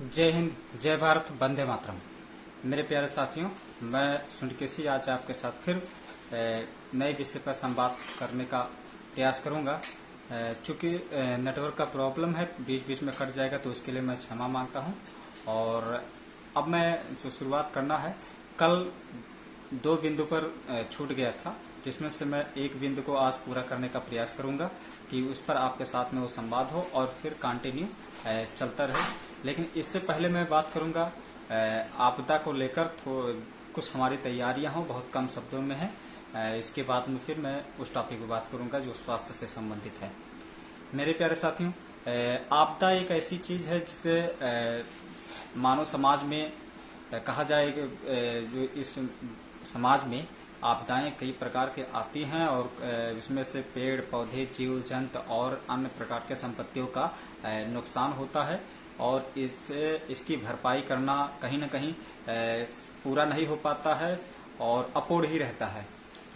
जय हिंद, जय भारत, वंदे मातरम। मेरे प्यारे साथियों, मैं सुनकेसी आज आपके साथ फिर नए विषय पर संवाद करने का प्रयास करूंगा। चूंकि नेटवर्क का प्रॉब्लम है, बीच बीच में कट जाएगा, तो उसके लिए मैं क्षमा मांगता हूं। और अब मैं जो शुरुआत करना है, कल 2 बिंदु पर छूट गया था, जिसमें से मैं एक बिंदु को आज पूरा करने का प्रयास करूंगा कि उस पर आपके साथ में वो संवाद हो और फिर कंटिन्यू चलता रहे। लेकिन इससे पहले मैं बात करूंगा आपदा को लेकर कुछ हमारी तैयारियां हो, बहुत कम शब्दों में है। इसके बाद में फिर मैं उस टॉपिक पर बात करूंगा जो स्वास्थ्य से संबंधित है। मेरे प्यारे साथियों, आपदा एक ऐसी चीज है जिसे मानव समाज में कहा जाए कि जो इस समाज में आपदाएं कई प्रकार के आती हैं और इसमें से पेड़ पौधे, जीव जंतु और अन्य प्रकार के संपत्तियों का नुकसान होता है और इसकी भरपाई करना कहीं न कहीं पूरा नहीं हो पाता है और अपूर्ण ही रहता है।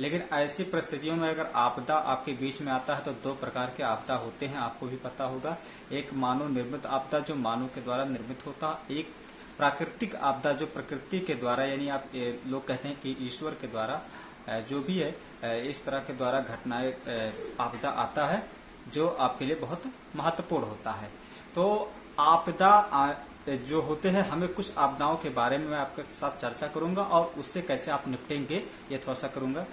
लेकिन ऐसी परिस्थितियों में अगर आपदा आपके बीच में आता है तो 2 प्रकार के आपदा होते हैं, आपको भी पता होगा। एक मानव निर्मित आपदा जो मानव के द्वारा निर्मित होता है, एक प्राकृतिक आपदा जो प्रकृति के द्वारा, यानी आप लोग कहते हैं कि ईश्वर के द्वारा जो भी है इस तरह के द्वारा घटनाएं आपदा आता है जो आपके लिए बहुत महत्वपूर्ण होता है। तो आपदा जो होते हैं, हमें कुछ आपदाओं के बारे में मैं आपके साथ चर्चा करूंगा और उससे कैसे आप निपटेंगे ये थोड़ा सा करूंगा।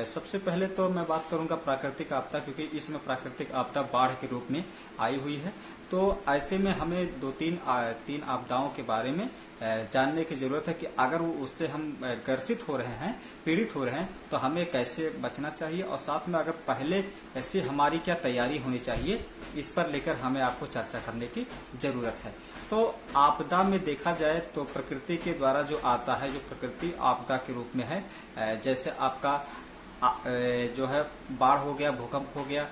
सबसे पहले तो मैं बात करूंगा प्राकृतिक आपदा, क्योंकि इसमें प्राकृतिक आपदा बाढ़ के रूप में आई हुई है। तो ऐसे में हमें 2-3 आपदाओं के बारे में जानने की जरूरत है कि अगर वो उससे हम ग्रसित हो रहे हैं, पीड़ित हो रहे हैं, तो हमें कैसे बचना चाहिए और साथ में अगर पहले ऐसी हमारी क्या तैयारी होनी चाहिए, इस पर लेकर हमें आपको चर्चा करने की जरूरत है। तो आपदा में देखा जाए तो प्रकृति के द्वारा जो आता है, जो प्रकृति आपदा के रूप में है, जैसे आपका जो है बाढ़ हो गया, भूकंप हो गया,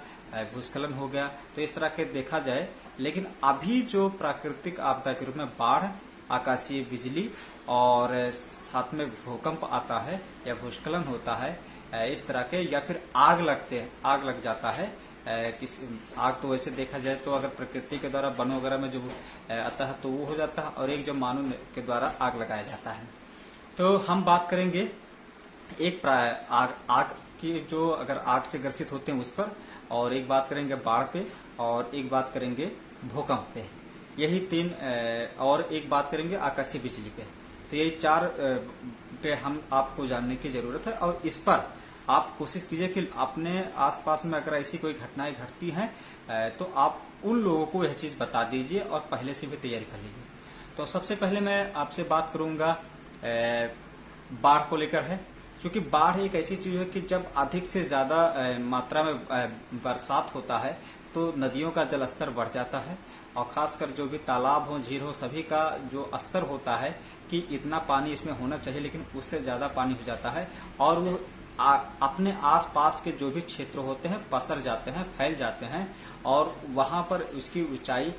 भूस्खलन हो गया, तो इस तरह के देखा जाए। लेकिन अभी जो प्राकृतिक आपदा के रूप में बाढ़, आकाशीय बिजली और साथ में भूकंप आता है या भूस्खलन होता है इस तरह के, या फिर आग लग जाता है। आग तो वैसे देखा जाए तो अगर प्रकृति के द्वारा वन वगैरह में जो आता है तो वो हो जाता है, और एक जो मानव के द्वारा आग लगाया जाता है। तो हम बात करेंगे एक आग की, जो अगर आग से ग्रसित होते हैं उस पर, और एक बात करेंगे बाढ़ पे, और एक बात करेंगे भूकंप पे। यही 3 और एक बात करेंगे आकाशीय बिजली पे। तो यही 4 पे हम आपको जानने की जरूरत है और इस पर आप कोशिश कीजिए कि अपने आसपास में अगर ऐसी कोई घटनाएं घटती हैं तो आप उन लोगों को यह चीज बता दीजिए और पहले से भी तैयारी कर लीजिए। तो सबसे पहले मैं आपसे बात करूंगा बाढ़ को लेकर है, क्योंकि बाढ़ एक ऐसी चीज है कि जब अधिक से ज्यादा मात्रा में बरसात होता है तो नदियों का जल स्तर बढ़ जाता है, और खासकर जो भी तालाब हो, झील हो, सभी का जो स्तर होता है कि इतना पानी इसमें होना चाहिए, लेकिन उससे ज्यादा पानी हो जाता है और वो अपने आसपास के जो भी क्षेत्र होते हैं पसर जाते हैं, फैल जाते हैं, और वहां पर उसकी ऊंचाई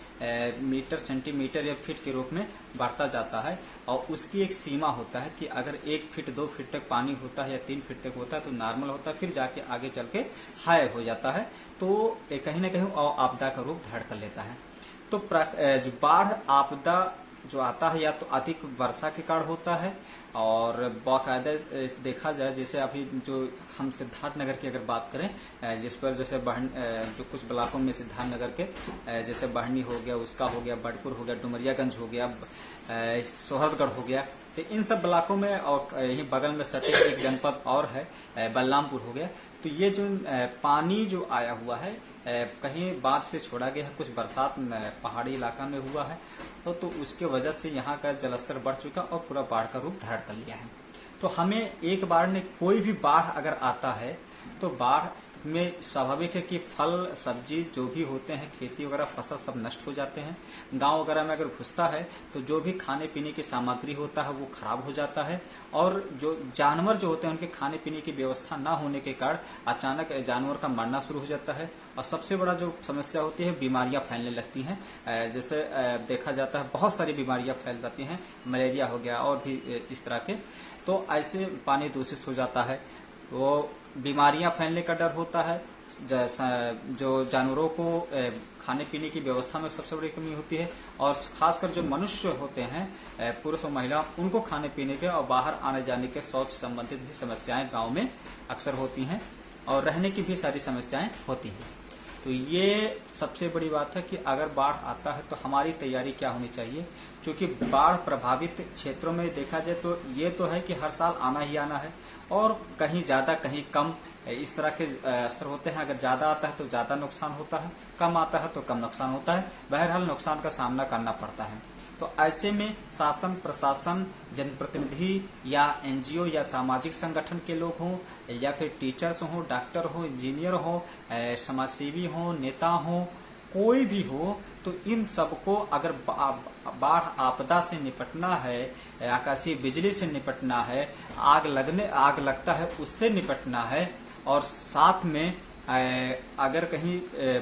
मीटर, सेंटीमीटर या फीट के रूप में बढ़ता जाता है। और उसकी एक सीमा होता है कि अगर 1 फीट 2 फीट तक पानी होता है या 3 फीट तक होता है तो नॉर्मल होता है, फिर जाके आगे चल के हाई हो जाता है, तो कहीं ना कहीं आपदा का रूप धारण कर लेता है। तो जो बाढ़ आपदा जो आता है या तो अधिक वर्षा के कारण होता है, और बाकायदा देखा जाए, जैसे अभी जो हम सिद्धार्थनगर की अगर बात करें, जिस पर जैसे जो कुछ ब्लॉकों में सिद्धार्थनगर के जैसे बढ़नी हो गया, उसका हो गया, बड़पुर हो गया, डुमरियागंज हो गया, सोहरगढ़ हो गया, तो इन सब ब्लॉकों में, और यहीं बगल में सटे एक जनपद और है बलरामपुर हो गया, तो ये जो पानी जो आया हुआ है कहीं बाढ़ से छोड़ा गया है, कुछ बरसात पहाड़ी इलाका में हुआ है, तो उसके वजह से यहाँ का जलस्तर बढ़ चुका और पूरा बाढ़ का रूप धारण कर लिया है। तो हमें एक बार में कोई भी बाढ़ अगर आता है तो बाढ़ में स्वाभाविक है कि फल सब्जी जो भी होते हैं, खेती वगैरह फसल सब नष्ट हो जाते हैं। गांव वगैरह में अगर घुसता है तो जो भी खाने पीने की सामग्री होता है वो खराब हो जाता है, और जो जानवर जो होते हैं उनके खाने पीने की व्यवस्था न होने के कारण अचानक जानवर का मरना शुरू हो जाता है। और सबसे बड़ा जो समस्या होती है, बीमारियां फैलने लगती हैं। जैसे देखा जाता है बहुत सारी बीमारियां फैल जाती हैं, मलेरिया हो गया और भी इस तरह के। तो ऐसे पानी दूषित हो जाता है, वो बीमारियां फैलने का डर होता है। जो जानवरों को खाने पीने की व्यवस्था में सबसे बड़ी कमी होती है, और खासकर जो मनुष्य होते हैं, पुरुष और महिला, उनको खाने पीने के और बाहर आने जाने के शौच संबंधित भी समस्याएं गांव में अक्सर होती हैं, और रहने की भी सारी समस्याएं होती हैं। तो ये सबसे बड़ी बात है कि अगर बाढ़ आता है तो हमारी तैयारी क्या होनी चाहिए, क्योंकि बाढ़ प्रभावित क्षेत्रों में देखा जाए तो ये तो है कि हर साल आना ही आना है, और कहीं ज्यादा कहीं कम इस तरह के स्तर होते हैं। अगर ज्यादा आता है तो ज्यादा नुकसान होता है, कम आता है तो कम नुकसान होता है, बहरहाल नुकसान का सामना करना पड़ता है। तो ऐसे में शासन, प्रशासन, जनप्रतिनिधि या एनजीओ या सामाजिक संगठन के लोग हों, या फिर टीचर्स हों, डॉक्टर हो, इंजीनियर हो, समाजसेवी हो, नेता हो, कोई भी हो, तो इन सबको अगर बाढ़ आपदा से निपटना है, आकाशीय बिजली से निपटना है, आग लगता है उससे निपटना है, और साथ में अगर कहीं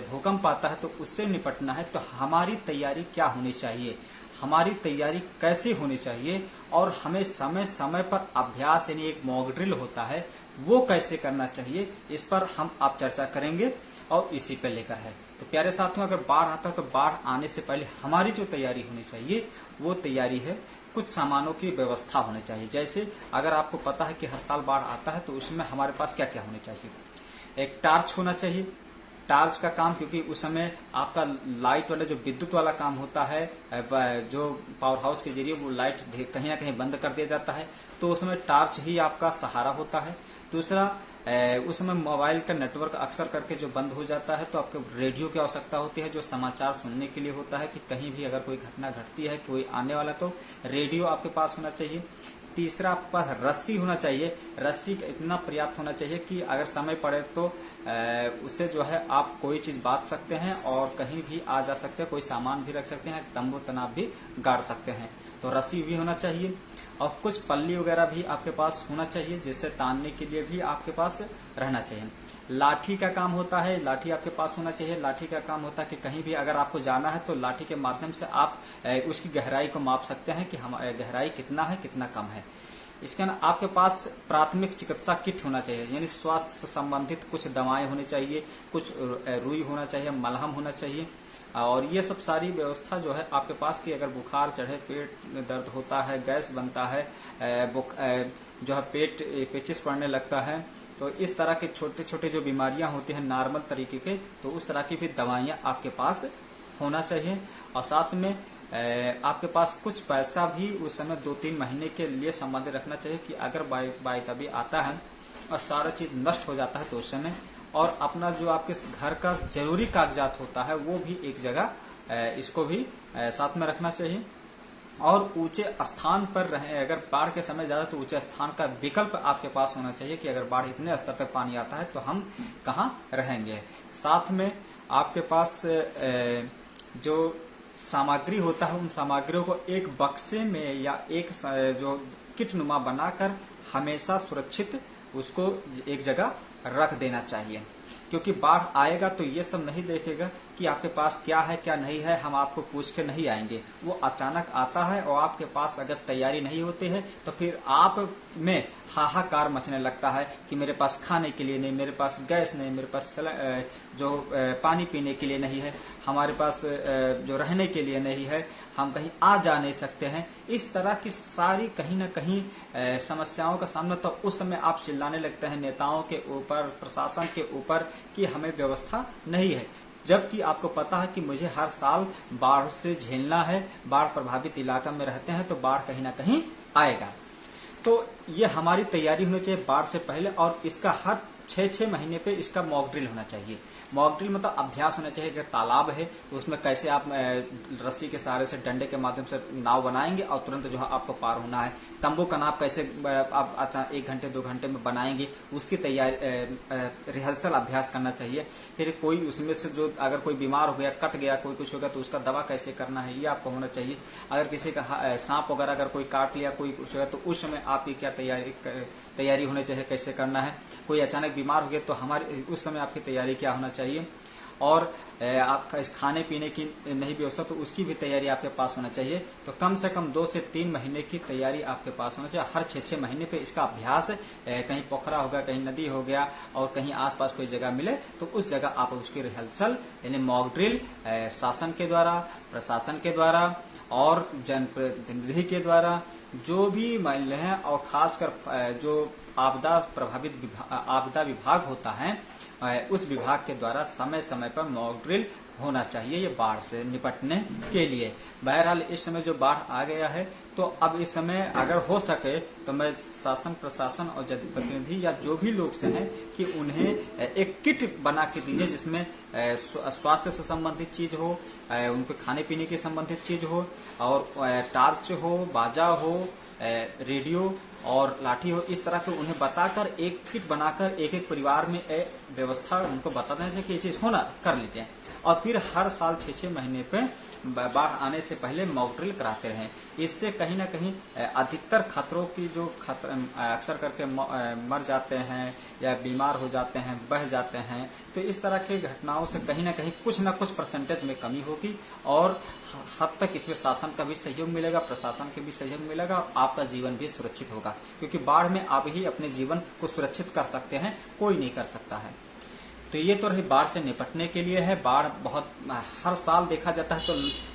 भूकंप आता है तो उससे निपटना है, तो हमारी तैयारी क्या होनी चाहिए, हमारी तैयारी कैसे होनी चाहिए, और हमें समय समय पर अभ्यास यानी एक मॉक ड्रिल होता है वो कैसे करना चाहिए, इस पर हम आप चर्चा करेंगे और इसी पे लेकर है। तो प्यारे साथियों, अगर बाढ़ आता है तो बाढ़ आने से पहले हमारी जो तैयारी होनी चाहिए वो तैयारी है कुछ सामानों की व्यवस्था होनी चाहिए। जैसे अगर आपको पता है कि हर साल बाढ़ आता है तो उसमें हमारे पास क्या क्या होने चाहिए। एक टार्च होना चाहिए। टार्च का काम, क्योंकि उस समय आपका लाइट वाला जो विद्युत वाला काम होता है, जो पावर हाउस के जरिए वो लाइट कहीं ना कहीं बंद कर दिया जाता है, तो उसमें टार्च ही आपका सहारा होता है। दूसरा, उस समय मोबाइल का नेटवर्क अक्सर करके जो बंद हो जाता है, तो आपको रेडियो की आवश्यकता होती है, जो समाचार सुनने के लिए होता है कि कहीं भी अगर कोई घटना घटती है, कोई आने वाला, तो रेडियो आपके पास होना चाहिए। तीसरा, आपके पास रस्सी होना चाहिए। रस्सी इतना पर्याप्त होना चाहिए कि अगर समय पड़े तो उससे जो है आप कोई चीज बांध सकते हैं और कहीं भी आ जा सकते हैं, कोई सामान भी रख सकते हैं, तंबू तनाव भी गाड़ सकते हैं। तो रस्सी भी होना चाहिए, और कुछ पल्ली वगैरह भी आपके पास होना चाहिए, जिससे तानने के लिए भी आपके पास रहना चाहिए। लाठी का काम होता है, लाठी आपके पास होना चाहिए। लाठी का काम होता है कि कहीं भी अगर आपको जाना है तो लाठी के माध्यम से आप उसकी गहराई को माप सकते हैं कि गहराई कितना है, कितना कम है। इसके अलावा आपके पास प्राथमिक चिकित्सा किट होना चाहिए, यानी स्वास्थ्य से संबंधित कुछ दवाएं होनी चाहिए, कुछ रुई होना चाहिए, मलहम होना चाहिए, और ये सब सारी व्यवस्था जो है आपके पास कि अगर बुखार चढ़े, पेट दर्द होता है, गैस बनता है, जो है पेट पेचिस पड़ने लगता है, तो इस तरह के छोटे छोटे जो बीमारियां होती हैं नॉर्मल तरीके के, तो उस तरह की भी दवाइयां आपके पास होना चाहिए। और साथ में आपके पास कुछ पैसा भी उस समय 2-3 महीने के लिए संबंधित रखना चाहिए कि अगर बाई तभी आता है और सारा चीज नष्ट हो जाता है तो उस समय, और अपना जो आपके घर का जरूरी कागजात होता है वो भी एक जगह इसको भी साथ में रखना चाहिए। और ऊंचे स्थान पर रहे, अगर बाढ़ के समय ज्यादा तो ऊंचे स्थान का विकल्प आपके पास होना चाहिए कि अगर बाढ़ इतने स्तर तक पानी आता है तो हम कहाँ रहेंगे। साथ में आपके पास जो सामग्री होता है उन सामग्रियों को एक बक्से में या एक जो किट नुमा बनाकर हमेशा सुरक्षित उसको एक जगह रख देना चाहिए, क्योंकि बाढ़ आएगा तो ये सब नहीं देखेगा कि आपके पास क्या है क्या नहीं है, हम आपको पूछ के नहीं आएंगे। वो अचानक आता है और आपके पास अगर तैयारी नहीं होती है तो फिर आप में हाहाकार मचने लगता है कि मेरे पास खाने के लिए नहीं, मेरे पास गैस नहीं, मेरे पास जो पानी पीने के लिए नहीं है, हमारे पास जो रहने के लिए नहीं है, हम कहीं आ जा नहीं सकते हैं। इस तरह की सारी कहीं ना कहीं समस्याओं का सामना, तो उस समय आप चिल्लाने लगते हैं नेताओं के ऊपर, प्रशासन के ऊपर कि हमें व्यवस्था नहीं है, जबकि आपको पता है कि मुझे हर साल बाढ़ से झेलना है, बाढ़ प्रभावित इलाका में रहते हैं तो बाढ़ कहीं ना कहीं आएगा। तो ये हमारी तैयारी होनी चाहिए बाढ़ से पहले, और इसका हर 6-6 महीने पे इसका मॉक ड्रिल होना चाहिए। मॉक ड्रिल मतलब अभ्यास होना चाहिए। अगर तालाब है तो उसमें कैसे आप रस्सी के सहारे से, डंडे के माध्यम से नाव बनाएंगे और तुरंत जो है आपको पार होना है। तंबू का नाव कैसे आप 1 घंटे 2 घंटे में बनाएंगे, उसकी तैयारी रिहर्सल अभ्यास करना चाहिए। फिर कोई उसमें से जो अगर कोई बीमार हो गया, कट गया, कोई कुछ हो गया तो उसका दवा कैसे करना है ये आपको होना चाहिए। अगर किसी का सांप वगैरह अगर कोई काट लिया, कोई कुछ हो गया, तो उस समय आपकी क्या तैयारी होनी चाहिए, कैसे करना है। कोई अचानक बीमार हो गया तो हमारे उस समय आपकी तैयारी क्या होना चाहिए। और आपका खाने पीने की नहीं व्यवस्था, तो उसकी भी तैयारी आपके पास होना चाहिए। तो कम से कम 2 से 3 महीने की तैयारी आपके पास होना चाहिए। हर 6-6 महीने पे इसका अभ्यास, कहीं पोखरा होगा, कहीं नदी हो गया और कहीं आसपास कोई जगह मिले तो उस जगह आप उसकी रिहर्सल यानी मॉक ड्रिल शासन के द्वारा, प्रशासन के द्वारा और जनप्रतिनिधि के द्वारा, जो भी महिला हैं और खासकर जो आपदा विभाग होता है उस विभाग के द्वारा समय समय पर मॉक ड्रिल होना चाहिए, ये बाढ़ से निपटने के लिए। बहरहाल इस समय जो बाढ़ आ गया है, तो अब इस समय अगर हो सके तो मैं शासन प्रशासन और जनप्रतिनिधि या जो भी लोग से हैं कि उन्हें एक किट बना के दीजिए जिसमें स्वास्थ्य से संबंधित चीज हो, उनके खाने पीने के संबंधित चीज हो और टार्च हो, बाजा हो, रेडियो और लाठी हो, इस तरह के उन्हें बताकर एक किट बनाकर एक एक परिवार में व्यवस्था उनको बता दें कि ये चीज होना कर लीजिए। और फिर हर साल 6-6 महीने पे बाढ़ आने से पहले मॉक ड्रिल कराते रहें। इससे कहीं ना कहीं अधिकतर खतरों की जो अक्सर करके मर जाते हैं या बीमार हो जाते हैं, बह जाते हैं, तो इस तरह की घटनाओं से कहीं ना कहीं कुछ न कुछ परसेंटेज में कमी होगी और हद तक इसमें शासन का भी सहयोग मिलेगा, प्रशासन का भी सहयोग मिलेगा और आपका जीवन भी सुरक्षित होगा। क्योंकि बाढ़ में आप ही अपने जीवन को सुरक्षित कर सकते हैं, कोई नहीं कर सकता है। तो ये तो रही बाढ़ से निपटने के लिए है। बाढ़ बहुत हर साल देखा जाता है तो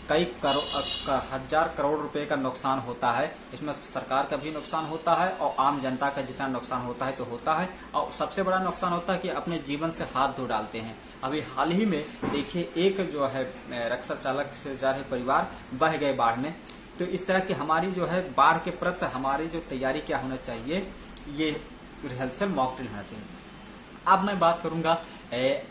कई हजार करोड़ रुपए का नुकसान होता है। इसमें सरकार का भी नुकसान होता है और आम जनता का जितना नुकसान होता है तो होता है। और सबसे बड़ा नुकसान होता है कि अपने जीवन से हाथ धो डालते हैं। अभी हाल ही में देखिए एक जो है रक्षा चालक से जा रहे परिवार बह गए बाढ़ में। तो इस तरह की हमारी जो है बाढ़ के प्रति हमारी जो तैयारी क्या होना चाहिए, ये रिहर्सल मॉक ड्रिल होना चाहिए। अब मैं बात करूंगा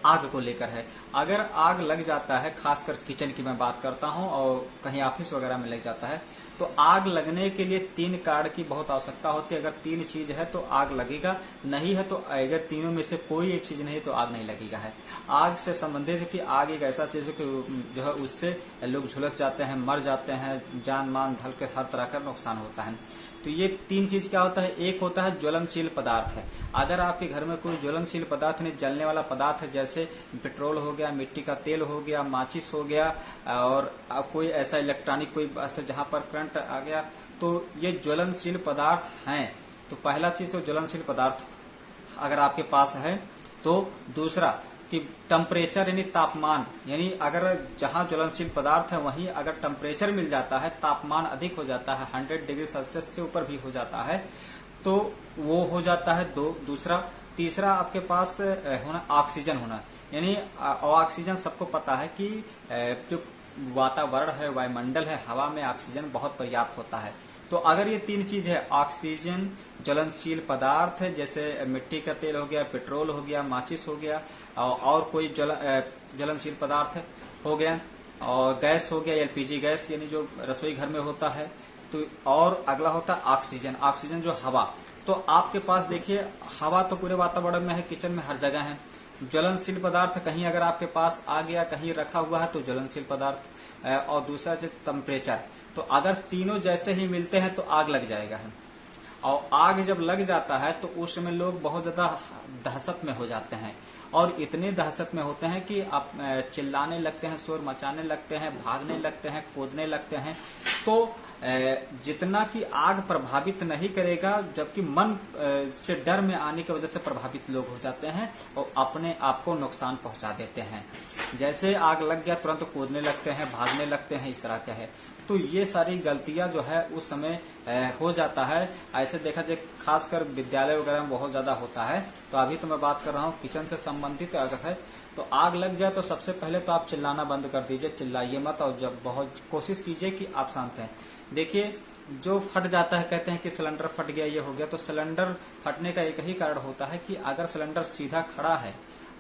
आग को लेकर है। अगर आग लग जाता है, खासकर किचन की मैं बात करता हूं और कहीं ऑफिस वगैरह में लग जाता है, तो आग लगने के लिए 3 कारण की बहुत आवश्यकता होती है। अगर 3 चीज है तो आग लगेगा, नहीं है तो अगर तीनों में से कोई एक चीज नहीं है तो आग नहीं लगेगा है। आग से संबंधित है कि आग एक ऐसा चीज है कि जो है उससे लोग झुलस जाते हैं, मर जाते हैं, जान मान धन के हर तरह का नुकसान होता है। तो ये 3 चीज क्या होता है, एक होता है ज्वलनशील पदार्थ है। अगर आपके घर में कोई ज्वलनशील पदार्थ नहीं, जलने वाला पदार्थ है, जैसे पेट्रोल हो गया, मिट्टी का तेल हो गया, माचिस हो गया और कोई ऐसा इलेक्ट्रॉनिक कोई वस्तु जहां पर करंट आ गया, तो ये ज्वलनशील पदार्थ हैं। तो पहला चीज तो ज्वलनशील पदार्थ अगर आपके पास है। तो दूसरा कि टेम्परेचर यानी तापमान, यानी अगर जहां ज्वलनशील पदार्थ है वहीं अगर टेम्परेचर मिल जाता है, तापमान अधिक हो जाता है, 100 डिग्री सेल्सियस से ऊपर भी हो जाता है, तो वो हो जाता है दूसरा। तीसरा आपके पास होना ऑक्सीजन होना, यानी ऑक्सीजन सबको पता है कि जो वातावरण है, वायुमंडल है, हवा में ऑक्सीजन बहुत पर्याप्त होता है। तो अगर ये 3 चीज है, ऑक्सीजन, ज्वलनशील पदार्थ है जैसे मिट्टी का तेल हो गया, पेट्रोल हो गया, माचिस हो गया और कोई ज्वलनशील पदार्थ हो गया और गैस हो गया, एलपीजी गैस यानी जो रसोई घर में होता है, तो और अगला होता है ऑक्सीजन। ऑक्सीजन जो हवा, तो आपके पास देखिए हवा तो पूरे वातावरण में है, किचन में हर जगह है। ज्वलनशील पदार्थ कहीं अगर आपके पास आ गया, कहीं रखा हुआ है तो ज्वलनशील पदार्थ, और दूसरा टेम्परेचर। तो अगर तीनों जैसे ही मिलते हैं तो आग लग जाएगा है। और आग जब लग जाता है तो उस समय लोग बहुत ज्यादा दहशत में हो जाते हैं और इतने दहशत में होते हैं कि आप चिल्लाने लगते हैं, शोर मचाने लगते हैं, भागने लगते हैं, कूदने लगते हैं। तो जितना कि आग प्रभावित नहीं करेगा, जबकि मन से डर में आने की वजह से प्रभावित लोग हो जाते हैं और अपने आप को नुकसान पहुंचा देते हैं। जैसे आग लग गया तुरंत कूदने लगते हैं, भागने लगते हैं, इस तरह का है। तो ये सारी गलतियां जो है उस समय हो जाता है। ऐसे देखा जाए खासकर विद्यालय वगैरह में बहुत ज्यादा होता है। तो अभी तो मैं बात कर रहा हूँ किचन से संबंधित अगर है तो आग लग जाए तो सबसे पहले तो आप चिल्लाना बंद कर दीजिए, चिल्लाइए मत और जब बहुत कोशिश कीजिए कि आप शांत हैं। देखिए जो फट जाता है, कहते हैं कि सिलेंडर फट गया, ये हो गया, तो सिलेंडर फटने का एक ही कारण होता है कि अगर सिलेंडर सीधा खड़ा है,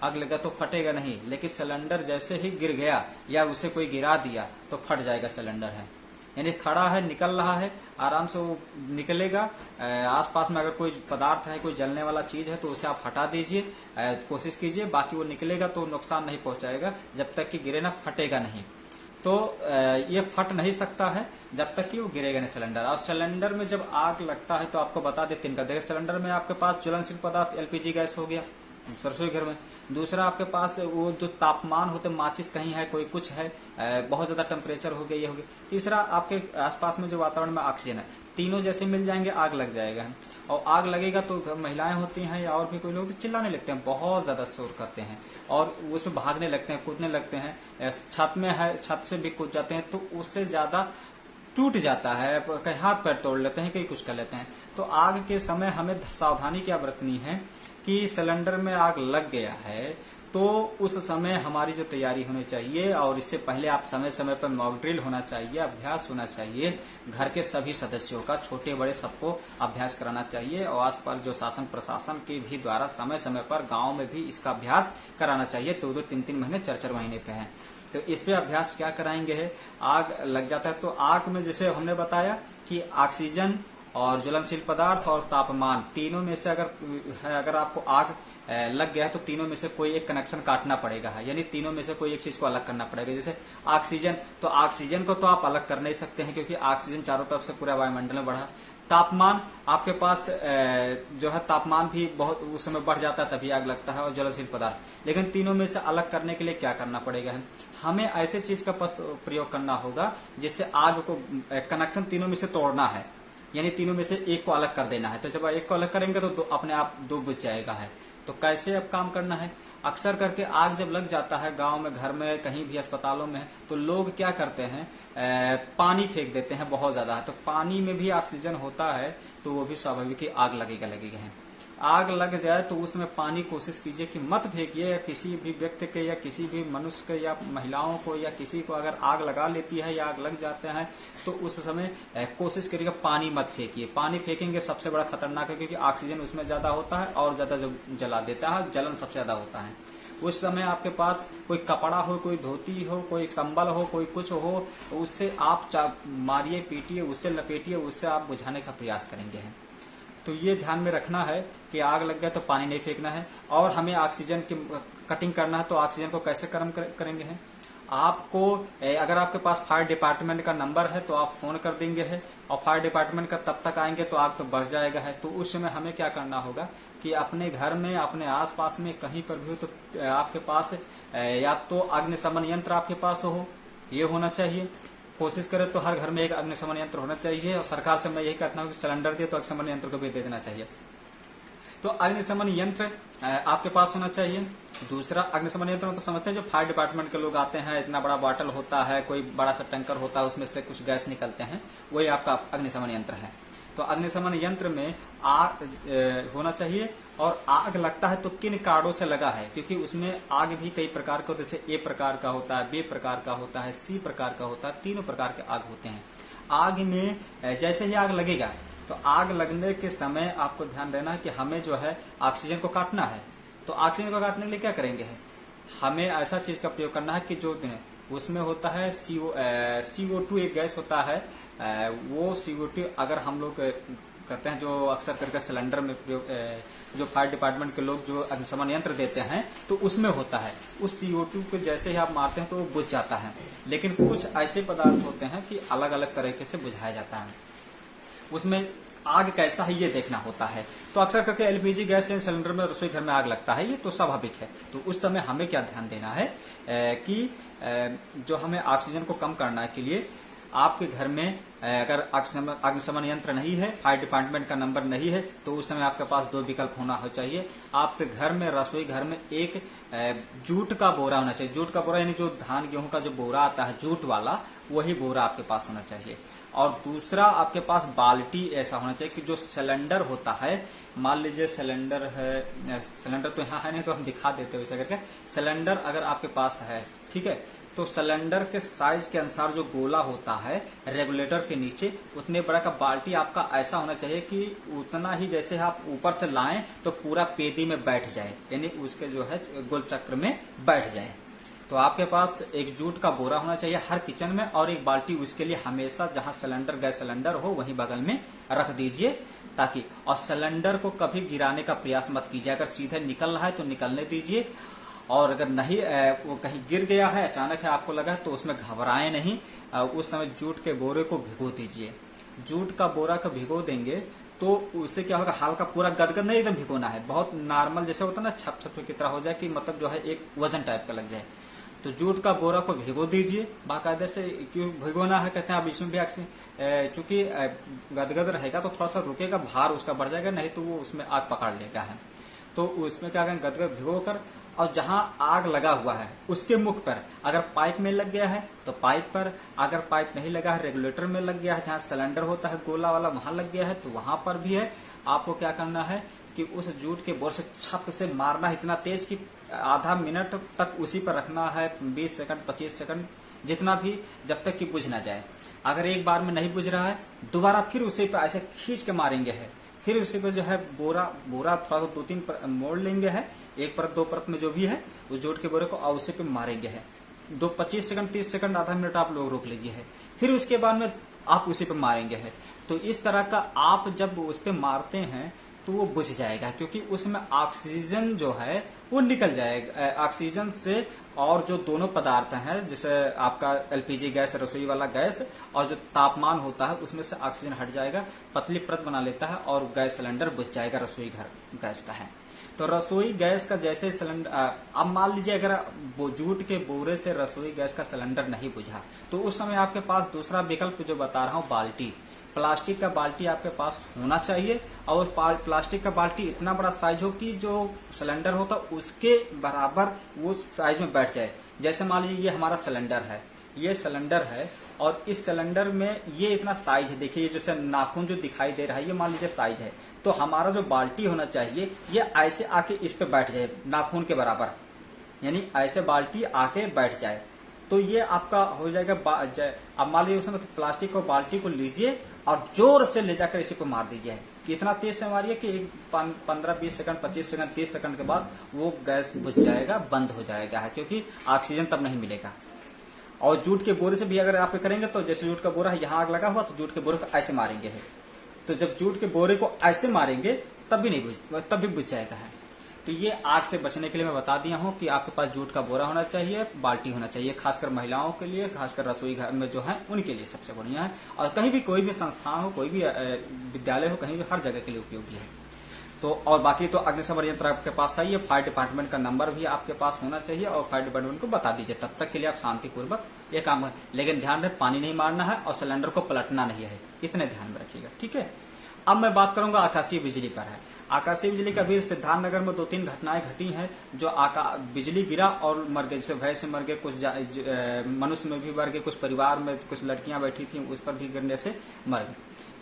आग लगा तो फटेगा नहीं, लेकिन सिलेंडर जैसे ही गिर गया या उसे कोई गिरा दिया तो फट जाएगा सिलेंडर है। यानी खड़ा है, निकल रहा है, आराम से वो निकलेगा। आसपास में अगर कोई पदार्थ है, कोई जलने वाला चीज है तो उसे आप हटा दीजिए, कोशिश कीजिए, बाकी वो निकलेगा तो नुकसान नहीं पहुंचाएगा, जब तक कि गिरे ना, फटेगा नहीं। तो ये फट नहीं सकता है जब तक कि वो गिरेगा नहीं सिलेंडर। और सिलेंडर में जब आग लगता है तो आपको बता देते हैं, देखिए सिलेंडर में आपके पास ज्वलनशील पदार्थ एलपीजी गैस हो गया, रसोई घर में। दूसरा आपके पास वो जो तापमान होते, माचिस कहीं है, कोई कुछ है, बहुत ज्यादा टेम्परेचर हो गया, ये हो गया। तीसरा आपके आसपास में जो वातावरण में ऑक्सीजन है, तीनों जैसे मिल जाएंगे आग लग जाएगा। और आग लगेगा तो महिलाएं होती हैं या और भी कोई लोग चिल्लाने लगते हैं, बहुत ज्यादा शोर करते हैं और उसमें भागने लगते हैं, कूदने लगते हैं। छत में है, छत से भी कूद जाते हैं, तो उससे ज्यादा टूट जाता है, कहीं हाथ पैर तोड़ लेते हैं, कहीं कुछ कर लेते हैं। तो आग के समय हमें सावधानी क्या बरतनी है कि सिलेंडर में आग लग गया है तो उस समय हमारी जो तैयारी होनी चाहिए, और इससे पहले आप समय समय पर मॉक ड्रिल होना चाहिए, अभ्यास होना चाहिए। घर के सभी सदस्यों का, छोटे बड़े सबको अभ्यास कराना चाहिए और आसपास जो शासन प्रशासन के भी द्वारा समय समय पर गांव में भी इसका अभ्यास कराना चाहिए। 2-2, 3-3 महीने, 4-4 महीने पे है। तो इस पे अभ्यास क्या कराएंगे है, आग लग जाता है तो आग में जैसे हमने बताया कि ऑक्सीजन और ज्वलनशील पदार्थ और तापमान, तीनों में से अगर आपको आग लग गया तो तीनों में से कोई एक कनेक्शन काटना पड़ेगा, यानी तीनों में से कोई एक चीज को अलग करना पड़ेगा। जैसे ऑक्सीजन, तो ऑक्सीजन को तो आप अलग कर नहीं सकते हैं क्योंकि ऑक्सीजन चारों तरफ से पूरा वायुमंडल में बढ़ा। तापमान आपके पास जो है तापमान भी बहुत उस समय बढ़ जाता है, तभी आग लगता है, और ज्वलनशील पदार्थ। लेकिन तीनों में से अलग करने के लिए क्या करना पड़ेगा, हमें ऐसे चीज का प्रयोग करना होगा जिससे आग को कनेक्शन तीनों में से तोड़ना है, यानी तीनों में से एक को अलग कर देना है। तो जब एक को अलग करेंगे तो अपने आप दो बुझ जाएगा है। तो कैसे अब काम करना है, अक्सर करके आग जब लग जाता है गांव में, घर में, कहीं भी अस्पतालों में, तो लोग क्या करते हैं, पानी फेंक देते हैं बहुत ज्यादा। तो पानी में भी ऑक्सीजन होता है तो वो भी स्वाभाविक ही आग लगेगा है। आग लग जाए तो उसमें पानी कोशिश कीजिए कि मत फेंकिए, या किसी भी व्यक्ति के या किसी भी मनुष्य के या महिलाओं को या किसी को अगर आग लगा लेती है या आग लग जाते हैं तो उस समय कोशिश करिएगा पानी मत फेंकिए। पानी फेंकेंगे सबसे बड़ा खतरनाक है, क्योंकि ऑक्सीजन उसमें ज्यादा होता है और ज्यादा जो जला देता है, जलन सबसे ज्यादा होता है। उस समय आपके पास कोई कपड़ा हो, कोई धोती हो, कोई कंबल हो, कोई कुछ हो, उससे आप मारिए, पीटिए, उससे लपेटिए, उससे आप बुझाने का प्रयास करेंगे। तो ये ध्यान में रखना है कि आग लग गया तो पानी नहीं फेंकना है। और हमें ऑक्सीजन की कटिंग करना है तो ऑक्सीजन को कैसे कम करेंगे हैं, आपको अगर आपके पास फायर डिपार्टमेंट का नंबर है तो आप फोन कर देंगे है, और फायर डिपार्टमेंट का तब तक आएंगे तो आग तो बढ़ जाएगा है। तो उस समय हमें क्या करना होगा कि अपने घर में, अपने आसपास में कहीं पर भी हो तो आपके पास या तो अग्निशमन यंत्र आपके पास हो, ये होना चाहिए। कोशिश करें तो हर घर में एक अग्निशमन यंत्र होना चाहिए, और सरकार से मैं यही कहता हूँ कि सिलेंडर दिए तो अग्निशमन यंत्र को भी दे देना चाहिए। तो अग्निशमन यंत्र आपके पास होना चाहिए। दूसरा, अग्निशमन यंत्र तो समझते हैं जो फायर डिपार्टमेंट के लोग आते हैं, इतना बड़ा बॉटल होता है, कोई बड़ा सा टैंकर होता है, उसमें से कुछ गैस निकलते हैं, वही आपका अग्निशमन यंत्र है। तो अग्निशमन यंत्र में आग होना चाहिए। और आग लगता है तो किन कारणों से लगा है, क्योंकि उसमें आग भी कई प्रकार का, जैसे ए प्रकार का होता है, बी प्रकार का होता है, सी प्रकार का होता है, तीनों प्रकार के आग होते हैं। आग में जैसे ही आग लगेगा तो आग लगने के समय आपको ध्यान देना है कि हमें जो है ऑक्सीजन को काटना है। तो ऑक्सीजन को काटने के लिए क्या करेंगे, हमें ऐसा चीज का प्रयोग करना है कि जो उसमें होता है CO2 एक गैस होता है, वो CO2 अगर हम लोग करते हैं, जो अक्सर करके सिलेंडर में प्रयोग, जो फायर डिपार्टमेंट के लोग जो अग्निशमन यंत्र देते हैं तो उसमें होता है, उस CO2 को जैसे ही आप मारते हैं तो वो बुझ जाता है। लेकिन कुछ ऐसे पदार्थ होते हैं कि अलग अलग तरीके से बुझाया जाता है, उसमें आग कैसा है ये देखना होता है। तो अक्सर करके LPG गैस सिलेंडर में, रसोई घर में आग लगता है, ये तो स्वाभाविक है। तो उस समय हमें क्या ध्यान देना है कि जो हमें ऑक्सीजन को कम करने के लिए आपके घर में अगर अग्निशमन यंत्र नहीं है, फायर डिपार्टमेंट का नंबर नहीं है, तो उस समय आपके पास दो विकल्प होना चाहिए। आपके घर में, रसोई घर में एक जूट का बोरा होना चाहिए। जूट का बोरा यानी जो धान गेहूं का जो बोरा आता है जूट वाला, वही बोरा आपके पास होना चाहिए। और दूसरा, आपके पास बाल्टी ऐसा होना चाहिए कि जो सिलेंडर होता है, मान लीजिए सिलेंडर है, सिलेंडर तो यहाँ है नहीं तो हम दिखा देते हैं वैसे करके। सिलेंडर अगर आपके पास है, ठीक है, तो सिलेंडर के साइज के अनुसार जो गोला होता है रेगुलेटर के नीचे, उतने बड़ा का बाल्टी आपका ऐसा होना चाहिए कि उतना ही जैसे आप ऊपर से लाएं तो पूरा पेदी में बैठ जाए, यानी उसके जो है गोल चक्र में बैठ जाए। तो आपके पास एक जूट का बोरा होना चाहिए हर किचन में, और एक बाल्टी उसके लिए हमेशा जहां सिलेंडर, गैस सिलेंडर हो वहीं बगल में रख दीजिए, ताकि, और सिलेंडर को कभी गिराने का प्रयास मत कीजिए। अगर सीधे निकल रहा है तो निकलने दीजिए, और अगर नहीं वो कहीं गिर गया है, अचानक है आपको लगा, तो उसमें घबराए नहीं। उस समय जूट के बोरे को भिगो दीजिए। जूट का बोरा को भिगो देंगे तो उससे क्या होगा, हल्का पूरा गदगद नहीं एकदम भिगोना है, बहुत नॉर्मल जैसे होता है ना, छप छप की तरह हो जाए कि मतलब जो है एक वजन टाइप का लग जाए। तो जूट का बोरा को भिगो दीजिए बाकायदे से। क्यों भिगोना है कहते हैं, अब इसमें भी चूंकि गदगद रहेगा तो थोड़ा सा रुकेगा, भार उसका बढ़ जाएगा, नहीं तो वो उसमें आग पकड़ लेगा है। तो उसमें क्या करें, गदगद भिगो कर, और जहां आग लगा हुआ है उसके मुख पर अगर पाइप में लग गया है तो पाइप पर, अगर पाइप नहीं लगा है रेगुलेटर में लग गया है, जहां सिलेंडर होता है गोला वाला वहां लग गया है तो वहां पर भी है। आपको क्या करना है कि उस जूट के बोर से छप से मारना है इतना तेज कि आधा मिनट तक उसी पर रखना है, 20 सेकंड 25 सेकंड जितना भी, जब तक कि बुझ ना जाए। अगर एक बार में नहीं बुझ रहा है दोबारा फिर उसी पे ऐसे खींच के मारेंगे है, फिर उसी पे जो है बोरा थोड़ा सा 2-3 मोड़ लेंगे है, एक परत 2 परत में जो भी है उस जूट के बोरे को, और उसी पे मारेंगे है। 25 सेकंड 30 सेकंड आधा मिनट आप लोग रोक लीजिए है, फिर उसके बाद में आप उसी पे मारेंगे है। तो इस तरह का आप जब उस पे मारते हैं तो वो बुझ जाएगा, क्योंकि उसमें ऑक्सीजन जो है वो निकल जाएगा। ऑक्सीजन से और जो दोनों पदार्थ हैं, जैसे आपका एलपीजी गैस, रसोई वाला गैस, और जो तापमान होता है उसमें से ऑक्सीजन हट जाएगा, पतली परत बना लेता है और गैस सिलेंडर बुझ जाएगा। रसोई घर गैस का है तो रसोई गैस का जैसे सिलेंडर, अब मान लीजिए अगर जूट के बोरे से रसोई गैस का सिलेंडर नहीं बुझा तो उस समय आपके पास दूसरा विकल्प जो बता रहा हूँ, बाल्टी, प्लास्टिक का बाल्टी आपके पास होना चाहिए। और प्लास्टिक का बाल्टी इतना बड़ा साइज हो कि जो सिलेंडर होता उसके बराबर वो साइज में बैठ जाए। जैसे मान लीजिए ये हमारा सिलेंडर है, ये सिलेंडर है और इस सिलेंडर में ये इतना साइज है, देखिए जैसे नाखून जो दिखाई दे रहा है ये मान लीजिए साइज है, तो हमारा जो बाल्टी होना चाहिए ये ऐसे आके इस पे बैठ जाए नाखून के बराबर, यानी ऐसे बाल्टी आके बैठ जाए तो ये आपका हो जाएगा। अब मान लीजिए उसमें प्लास्टिक को बाल्टी को लीजिए और जोर से ले जाकर इसी को मार दीजिए। कितना तेज से मारिए कि 15-20 सेकंड 25 सेकंड 30 सेकंड के बाद वो गैस बुझ जाएगा, बंद हो जाएगा है, क्योंकि ऑक्सीजन तब नहीं मिलेगा। और जूट के बोरे से भी अगर आप करेंगे तो जैसे जूट का बोरा है यहाँ आग लगा हुआ तो जूट के बोरे को ऐसे मारेंगे है, तो जब जूट के बोरे को ऐसे मारेंगे तब भी बुझ जाएगा है। तो ये आग से बचने के लिए मैं बता दिया हूँ कि आपके पास जूट का बोरा होना चाहिए, बाल्टी होना चाहिए, खासकर महिलाओं के लिए, खासकर रसोई घर में जो है उनके लिए सबसे बढ़िया है। और कहीं भी कोई भी संस्थान हो, कोई भी विद्यालय हो, कहीं भी हर जगह के लिए उपयोगी है। तो और बाकी तो अग्निशमन यंत्र आपके पास चाहिए, फायर डिपार्टमेंट का नंबर भी आपके पास होना चाहिए और फायर डिपार्टमेंट को बता दीजिए। तब तक के लिए आप शांतिपूर्वक ये काम करें, लेकिन ध्यान रहे पानी नहीं मारना है और सिलेंडर को पलटना नहीं है, इतने ध्यान में रखिएगा, ठीक है। अब मैं बात करूंगा आकाशीय बिजली पर है। आकाशीय बिजली का भी सिद्धार्थनगर में 2-3 घटनाएं घटी हैं जो बिजली गिरा और मर गए, जैसे भय से मर गए, कुछ मनुष्य में भी मर गए, कुछ परिवार में कुछ लड़कियां बैठी थी उस पर भी गिरने से मर गई।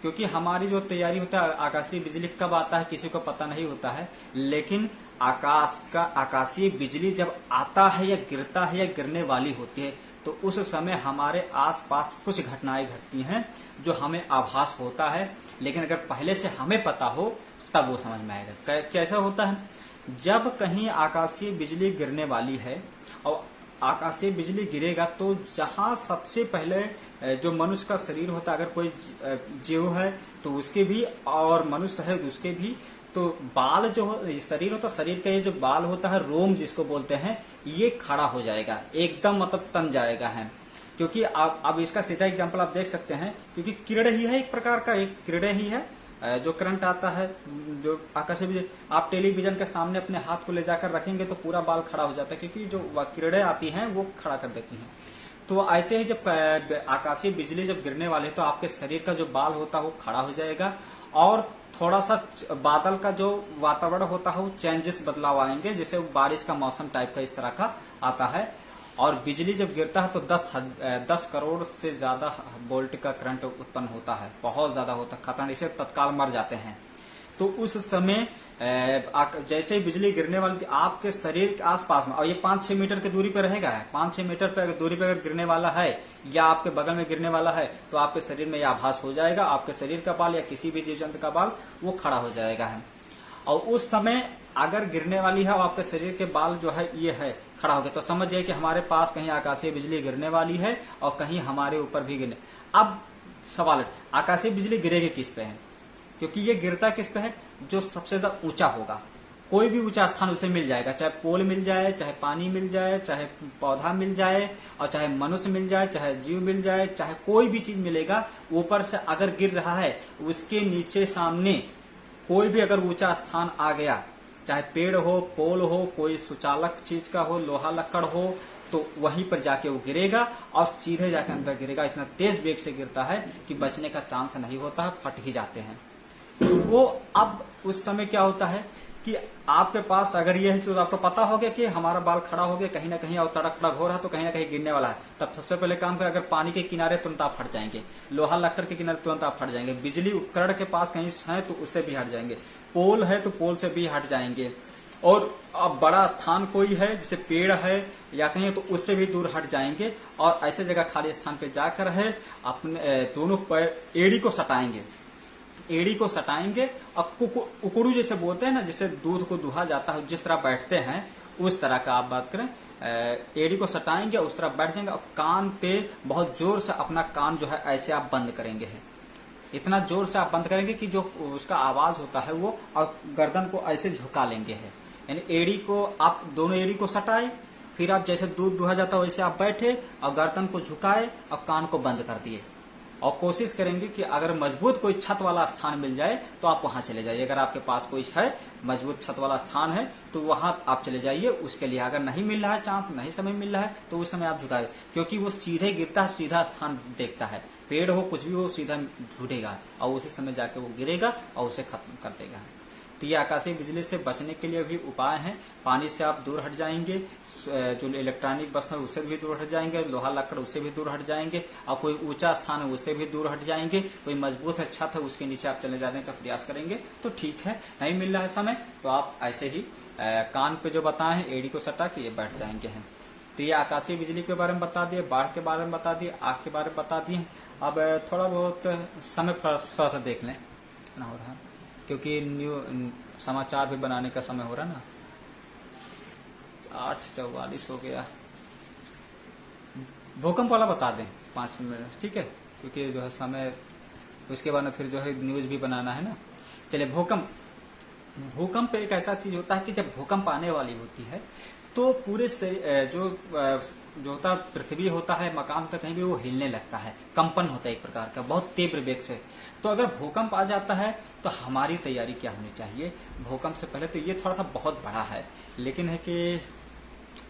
क्योंकि हमारी जो तैयारी होता है, आकाशीय बिजली कब आता है किसी को पता नहीं होता है, लेकिन आकाशीय बिजली जब आता है या गिरता है या गिरने वाली होती है तो उस समय हमारे आसपास कुछ घटनाएं घटती हैं जो हमें आभास होता है, लेकिन अगर पहले से हमें पता हो तब वो समझ में आएगा। कैसा होता है, जब कहीं आकाशीय बिजली गिरने वाली है और आकाशीय बिजली गिरेगा तो जहां सबसे पहले जो मनुष्य का शरीर होता है, अगर कोई जीव है तो उसके भी, और मनुष्य है तो उसके भी, तो बाल जो शरीर होता है, शरीर का ये जो बाल होता है, रोम जिसको बोलते हैं, ये खड़ा हो जाएगा एकदम, मतलब तन जाएगा है। क्योंकि अब इसका सीधा एग्जांपल आप देख सकते हैं, क्योंकि किरण ही है एक प्रकार का, एक किरण ही है जो करंट आता है, जो आकाशीय बिजली, आप टेलीविजन के सामने अपने हाथ को ले जाकर रखेंगे तो पूरा बाल खड़ा हो जाता है, क्योंकि जो किरणें आती हैं वो खड़ा कर देती हैं। तो ऐसे ही जब आकाशीय बिजली जब गिरने वाले तो आपके शरीर का जो बाल होता है वो खड़ा हो जाएगा और थोड़ा सा बादल का जो वातावरण होता है वो चेंजेस, बदलाव आएंगे, जैसे बारिश का मौसम टाइप का इस तरह का आता है। और बिजली जब गिरता है तो 10 करोड़ से ज्यादा वोल्ट का करंट उत्पन्न होता है, बहुत ज्यादा होता है, खतरनाक, इसे तत्काल मर जाते हैं। तो उस समय जैसे ही बिजली गिरने वाली थी आपके शरीर के आसपास में, और ये 5-6 मीटर की दूरी पर रहेगा, 5-6 मीटर पर दूरी पर अगर गिरने वाला है या आपके बगल में गिरने वाला है तो आपके शरीर में यह आभास हो जाएगा, आपके शरीर का बाल या किसी भी जीव जंतु का बाल वो खड़ा हो जाएगा है। और उस समय अगर गिरने वाली है और आपके शरीर के बाल जो है ये है खड़ा हो गया, तो समझ जाइए कि हमारे पास कहीं आकाशीय बिजली गिरने वाली है और कहीं हमारे ऊपर भी गिरने। अब सवाल है, आकाशीय बिजली गिरेगी किस पे है, क्योंकि ये गिरता किस पे है, जो सबसे ज्यादा ऊंचा होगा, कोई भी ऊंचा स्थान उसे मिल जाएगा, चाहे पोल मिल जाए, चाहे पानी मिल जाए, चाहे पौधा मिल जाए, और चाहे मनुष्य मिल जाए, चाहे जीव मिल जाए, चाहे कोई भी चीज मिलेगा। ऊपर से अगर गिर रहा है, उसके नीचे सामने कोई भी अगर ऊंचा स्थान आ गया, चाहे पेड़ हो, पोल हो, कोई सुचालक चीज का हो, लोहा लक्कड़ हो, तो वहीं पर जाके वो गिरेगा और सीधे जाके अंदर गिरेगा। इतना तेज वेग से गिरता है कि बचने का चांस नहीं होता है, फट ही जाते हैं। तो वो अब उस समय क्या होता है कि आपके पास अगर ये है तो आपको पता हो गया कि हमारा बाल खड़ा हो गया कहीं ना कहीं और तड़क तड़क हो रहा है, तो कहीं ना कहीं गिरने वाला है। तब सबसे पहले काम करें, अगर पानी के किनारे तुरंत आप हट जाएंगे, लोहा लक्कड़ के किनारे तुरंत आप हट जाएंगे, बिजली उपकरण के पास कहीं है तो उससे भी हट जाएंगे, पोल है तो पोल से भी हट जाएंगे, और अब बड़ा स्थान कोई है जैसे पेड़ है या कहीं तो उससे भी दूर हट जाएंगे। और ऐसे जगह खाली स्थान पे जाकर है अपने दोनों पैर एड़ी को सटाएंगे, एड़ी को सटाएंगे। अब उकड़ू जैसे बोलते हैं ना, जिससे दूध को दुहा जाता है, जिस तरह बैठते हैं उस तरह का आप बात करें, एड़ी को सटाएंगे, उस तरह बैठ जाएंगे। और कान पे बहुत जोर से अपना कान जो है ऐसे आप बंद करेंगे, है इतना जोर से आप बंद करेंगे कि जो उसका आवाज होता है वो, और गर्दन को ऐसे झुका लेंगे, है यानी एड़ी को आप दोनों एड़ी को सटाए, फिर आप जैसे दूध दुहा जाता है वैसे आप बैठे और गर्दन को झुकाए और कान को बंद कर दिए। और कोशिश करेंगे कि अगर मजबूत कोई छत वाला स्थान मिल जाए तो आप वहां चले जाइए। अगर आपके पास कोई है मजबूत छत वाला स्थान है तो वहां आप चले जाइए। उसके लिए अगर नहीं मिल रहा है चांस, नहीं समय मिल रहा है, तो उस समय आप झुकाए, क्योंकि वो सीधे गिरता है, सीधा स्थान देखता है, पेड़ हो कुछ भी हो सीधा ढूंढेगा और उसी समय जाके वो गिरेगा और उसे खत्म कर देगा। तो ये आकाशीय बिजली से बचने के लिए भी उपाय हैं। पानी से आप दूर हट जाएंगे, जो इलेक्ट्रॉनिक वस्तु है उससे भी दूर हट जाएंगे, लोहा लकड़ उससे भी दूर हट जाएंगे, और कोई ऊंचा स्थान है उससे भी दूर हट जाएंगे, कोई मजबूत है छत है उसके नीचे आप चले जाने का प्रयास करेंगे तो ठीक है। नहीं मिल रहा है समय तो आप ऐसे ही कान पे जो बताए हैं एड़ी को सटा के ये बैठ जाएंगे हैं। तो ये आकाशीय बिजली के बारे में बता दिए, बाढ़ के बारे में बता दिए, आग के बारे में बता दिए। अब थोड़ा बहुत समय थोड़ा सा देख लें ना हो रहा, क्योंकि न्यू समाचार भी बनाने का समय हो रहा ना, 8:44 हो गया। भूकंप वाला बता दें 5 मिनट, ठीक है, क्योंकि जो है समय उसके बाद फिर जो है न्यूज भी बनाना है ना। चलिए, भूकंप एक ऐसा चीज होता है कि जब भूकंप आने वाली होती है तो पूरे से जो होता है पृथ्वी होता है, मकान का कहीं भी वो हिलने लगता है, कंपन होता है एक प्रकार का बहुत तीव्र वेग से। तो अगर भूकंप आ जाता है तो हमारी तैयारी क्या होनी चाहिए भूकंप से पहले? तो ये थोड़ा सा बहुत बड़ा है, लेकिन है कि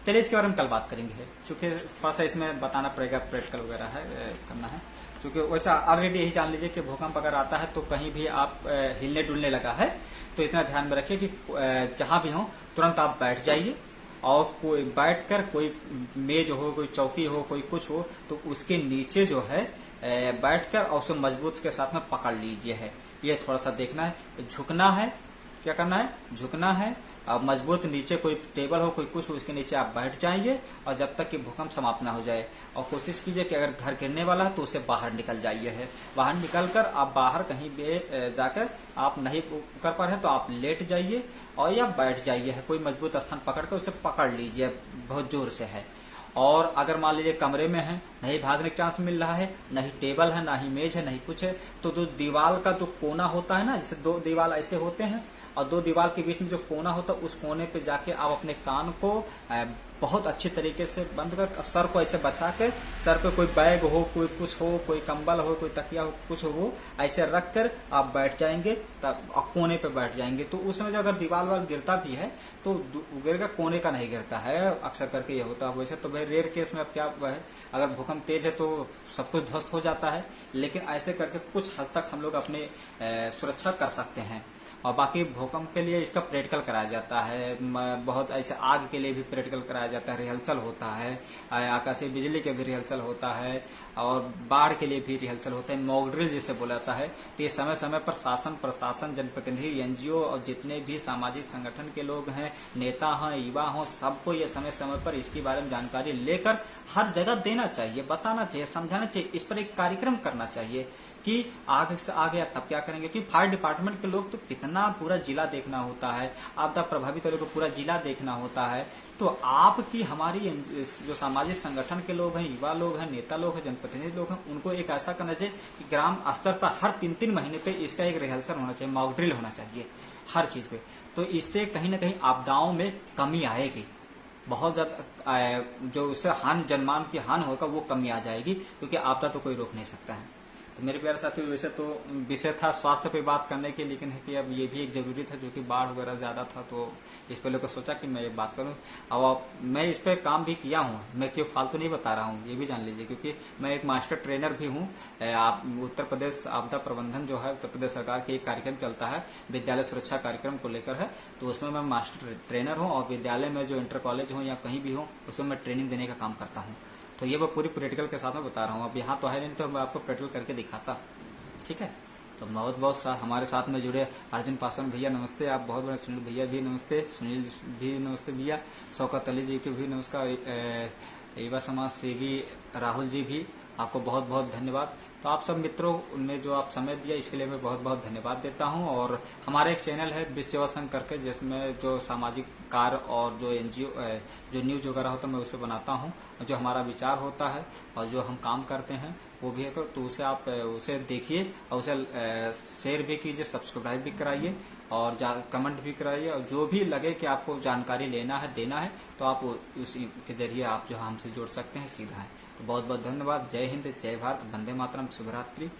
चलिए इसके बारे में कल बात करेंगे, क्योंकि थोड़ा सा इसमें बताना पड़ेगा, प्रैक्टिकल वगैरह है करना है। क्योंकि वैसा ऑलरेडी यही जान लीजिए कि भूकंप अगर आता है तो कहीं भी आप हिलने डुलने लगा है तो इतना ध्यान में रखिए कि जहां भी हो तुरंत आप बैठ जाइए, और कोई बैठकर कोई मेज हो, कोई चौकी हो, कोई कुछ हो तो उसके नीचे जो है बैठकर और उसे मजबूत के साथ में पकड़ लीजिए। है ये थोड़ा सा देखना है, झुकना है, क्या करना है, झुकना है। अब मजबूत नीचे कोई टेबल हो, कोई कुछ हो, उसके नीचे आप बैठ जाइए और जब तक कि भूकंप समाप्त ना हो जाए। और कोशिश कीजिए कि अगर घर गिरने वाला है तो उसे बाहर निकल जाइए। है बाहर निकलकर आप बाहर कहीं भी जाकर आप नहीं कर पा रहे तो आप लेट जाइए और या बैठ जाइए। है कोई मजबूत स्थान पकड़कर उसे पकड़ लीजिए बहुत जोर से। है और अगर मान लीजिए कमरे में है, नहीं भागने का चांस मिल रहा है, नहीं टेबल है, ना ही मेज है, नहीं कुछ है, तो जो दीवार का जो कोना होता है ना, जैसे 2 दीवार ऐसे होते हैं और 2 दीवार के बीच में जो कोना होता है उस कोने पे जाके आप अपने कान को बहुत अच्छे तरीके से बंद कर, सर को ऐसे बचा के, सर पे कोई बैग हो, कोई कुछ हो, कोई कंबल हो, कोई तकिया हो, कुछ हो, वो ऐसे रख कर आप बैठ जाएंगे, तब कोने पे बैठ जाएंगे। तो उस समय जो अगर दीवार वाल गिरता भी है तो गिरेगा, कोने का नहीं गिरता है, अक्सर करके ये होता है। वैसे तो भाई रेयर केस में अब क्या है, अगर भूकंप तेज है तो सब कुछ ध्वस्त हो जाता है, लेकिन ऐसे करके कुछ हद तक हम लोग अपने सुरक्षा कर सकते हैं। और बाकी भूकंप के लिए इसका प्रैक्टिकल कराया जाता है, बहुत ऐसे आग के लिए भी प्रैक्टिकल कराया जाता है, रिहर्सल होता है, आकाशीय बिजली के भी रिहर्सल होता है, और बाढ़ के लिए भी रिहर्सल होता है, मॉक ड्रिल जिसे बोला जाता है। तो ये समय समय पर शासन, प्रशासन, जनप्रतिनिधि, एनजीओ और जितने भी सामाजिक संगठन के लोग हैं, नेता हैं, युवा हों, सबको ये समय समय पर इसके बारे में जानकारी लेकर हर जगह देना चाहिए, बताना चाहिए, समझाना चाहिए, इस पर एक कार्यक्रम करना चाहिए। कि आगे से आगे तब क्या करेंगे, कि फायर डिपार्टमेंट के लोग तो कितना पूरा जिला देखना होता है, आपदा प्रभावित वाले को पूरा जिला देखना होता है। तो आपकी हमारी जो सामाजिक संगठन के लोग हैं, युवा लोग हैं, नेता लोग हैं, जनप्रतिनिधि लोग हैं, उनको एक ऐसा करना चाहिए कि ग्राम स्तर पर हर 3-3 महीने पे इसका एक रिहर्सल होना चाहिए, मॉक ड्रिल होना चाहिए हर चीज पे। तो इससे कहीं ना कहीं आपदाओं में कमी आएगी, बहुत ज्यादा जो उससे जनमान की हानि होगा वो कमी आ जाएगी, क्योंकि आपदा तो कोई रोक नहीं सकता है। तो मेरे प्यारे साथियों, वैसे तो विषय था स्वास्थ्य पे बात करने के, लेकिन है कि अब ये भी एक जरूरी था, जो कि बाढ़ वगैरह ज्यादा था, तो इस पे लोगों को सोचा कि मैं ये बात करूं। अब मैं इस पे काम भी किया हूं, मैं क्यों फालतू नहीं बता रहा हूं, ये भी जान लीजिए, क्योंकि मैं एक मास्टर ट्रेनर भी हूं। आप उत्तर प्रदेश आपदा प्रबंधन जो है, उत्तर प्रदेश सरकार के एक कार्यक्रम चलता है विद्यालय सुरक्षा कार्यक्रम को लेकर है, तो उसमें मैं मास्टर ट्रेनर हूँ, और विद्यालय में जो इंटर कॉलेज हो या कहीं भी हो, उसमें मैं ट्रेनिंग देने का काम करता हूँ। तो ये मैं पूरी प्रैक्टिकल के साथ में बता रहा हूँ। अब यहाँ तो है नहीं, तो मैं आपको प्रैक्टिकल करके दिखाता, ठीक है। तो बहुत बहुत हमारे साथ में जुड़े अर्जुन पासवान भैया नमस्ते, आप बहुत बड़े सुनील भैया भी नमस्ते, सुनील भी नमस्ते भैया, शौकत अली जी को भी नमस्कार, युवा समाज सेवी राहुल जी भी, आपको बहुत बहुत धन्यवाद। तो आप सब मित्रों ने जो आप समय दिया, इसके लिए मैं बहुत बहुत धन्यवाद देता हूं। और हमारा एक चैनल है विश्व सेवा संघ करके, जिसमें जो सामाजिक कार्य और जो एनजीओ जो न्यूज वगैरह होता है मैं उस पर बनाता हूं, जो हमारा विचार होता है और जो हम काम करते हैं वो भी है, तो उसे आप उसे देखिए और उसे शेयर भी कीजिए, सब्सक्राइब भी कराइए और कमेंट भी कराइए, और जो भी लगे कि आपको जानकारी लेना है, देना है, तो आप उसी के जरिए आप जो हमसे जुड़ सकते हैं, सीधा है। तो बहुत बहुत धन्यवाद। जय हिंद, जय भारत, वंदे मातरम, शुभरात्रि।